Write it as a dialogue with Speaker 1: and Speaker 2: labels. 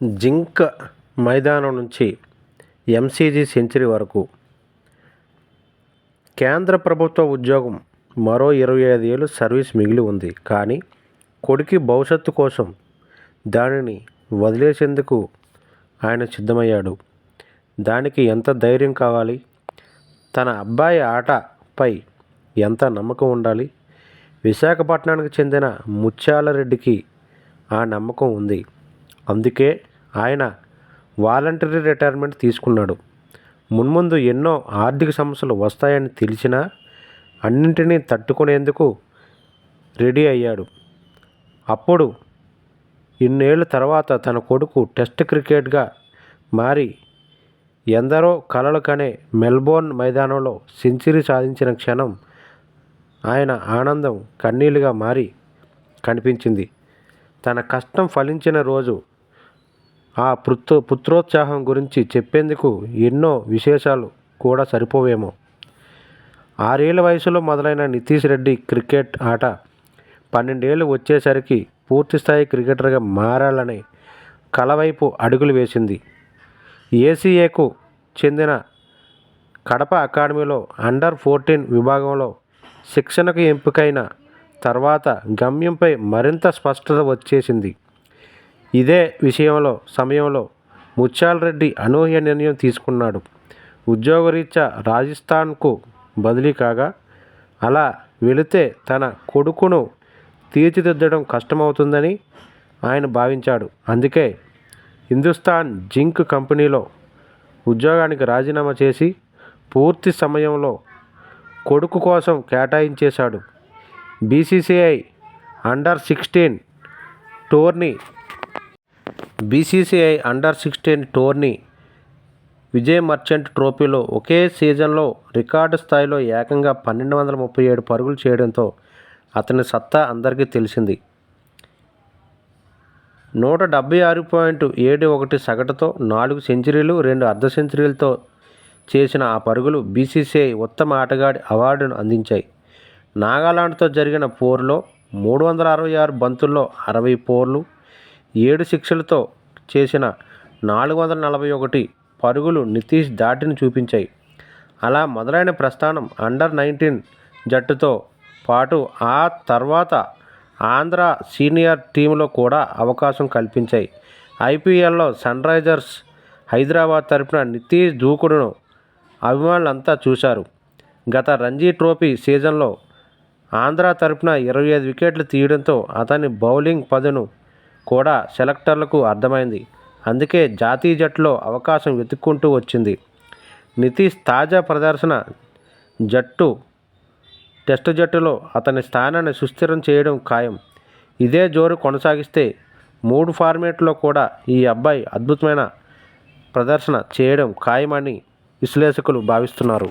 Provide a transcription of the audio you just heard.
Speaker 1: Zinc మైదానం నుంచి MCG century వరకు కేంద్ర ప్రభుత్వ ఉద్యోగం, మరో 25 ఏళ్ళు సర్వీస్ మిగిలి ఉంది. కానీ కొడుకు భవిష్యత్తు కోసం దానిని వదిలేసేందుకు ఆయన సిద్ధమయ్యాడు. దానికి ఎంత ధైర్యం కావాలి? తన అబ్బాయి ఆటపై ఎంత నమ్మకం ఉండాలి? విశాఖపట్నానికి చెందిన ముత్యాలరెడ్డికి ఆ నమ్మకం ఉంది. అందుకే ఆయన వాలంటరీ రిటైర్మెంట్ తీసుకున్నాడు. మున్ముందు ఎన్నో ఆర్థిక సమస్యలు వస్తాయని తెలిసినా అన్నింటినీ తట్టుకునేందుకు రెడీ అయ్యాడు. అప్పుడు ఇన్నేళ్ల తర్వాత తన కొడుకు టెస్ట్ క్రికెట్గా మారి ఎందరో కలలు కనే మెల్బోర్న్ మైదానంలో సెంచరీ సాధించిన క్షణం ఆయన ఆనందం కన్నీళ్లుగా మారి కనిపించింది. తన కష్టం ఫలించిన రోజు. ఆ పుత్రోత్సాహం గురించి చెప్పేందుకు ఎన్నో విశేషాలు కూడా సరిపోవేమో. 6 ఏళ్ల వయసులో మొదలైన నితీష్ రెడ్డి క్రికెట్ ఆట 12 ఏళ్ళు వచ్చేసరికి పూర్తిస్థాయి క్రికెటర్గా మారాలనే కల వైపు అడుగులు వేసింది. ఏసీఏకు చెందిన కడప అకాడమీలో అండర్-14 విభాగంలో శిక్షణకు ఎంపికైన తర్వాత గమ్యంపై మరింత స్పష్టత వచ్చేసింది. ఇదే సమయంలో ముత్యాలరెడ్డి అనూహ్య నిర్ణయం తీసుకున్నాడు. ఉద్యోగరీత్యా రాజస్థాన్కు బదిలీ కాగా, అలా వెళితే తన కొడుకును తీర్చిదిద్దడం కష్టమవుతుందని ఆయన భావించాడు. అందుకే హిందుస్థాన్ జింక్ కంపెనీలో ఉద్యోగానికి రాజీనామా చేసి పూర్తి సమయంలో కొడుకు కోసం కేటాయించేశాడు. బీసీసీఐ అండర్-16 టోర్నీ విజయ్ మర్చెంట్ ట్రోఫీలో ఒకే సీజన్లో రికార్డు స్థాయిలో ఏకంగా 1237 పరుగులు చేయడంతో అతని సత్తా అందరికీ తెలిసింది. 176.71 సగటుతో 4 సెంచరీలు, 2 అర్ధ సెంచరీలతో చేసిన ఆ పరుగులు బీసీసీఐ ఉత్తమ ఆటగాడి అవార్డును అందించాయి. నాగాలాండ్తో జరిగిన పోరులో 366 బంతుల్లో 60 4లు, 7 సిక్స్లతో చేసిన 441 పరుగులు నితీష్ ధాటిని చూపించాయి. అలా మొదలైన ప్రస్థానం అండర్-19 జట్టుతో పాటు ఆ తర్వాత ఆంధ్ర సీనియర్ టీంలో కూడా అవకాశం కల్పించాయి. ఐపీఎల్లో సన్రైజర్స్ హైదరాబాద్ తరపున నితీష్ దూకుడును అభిమానులంతా చూశారు. గత రంజీ ట్రోఫీ సీజన్లో ఆంధ్ర తరపున 25 వికెట్లు తీయడంతో అతని బౌలింగ్ పదును కూడా సెలెక్టర్లకు అర్థమైంది. అందుకే జాతీయ జట్టులో అవకాశం వెతుక్కుంటూ వచ్చింది. నితీష్ తాజా ప్రదర్శన టెస్టు జట్టులో అతని స్థానాన్ని సుస్థిరం చేయడం ఖాయం. ఇదే జోరు కొనసాగిస్తే 3 ఫార్మాట్లో కూడా ఈ అబ్బాయి అద్భుతమైన ప్రదర్శన చేయడం ఖాయమని విశ్లేషకులు భావిస్తున్నారు.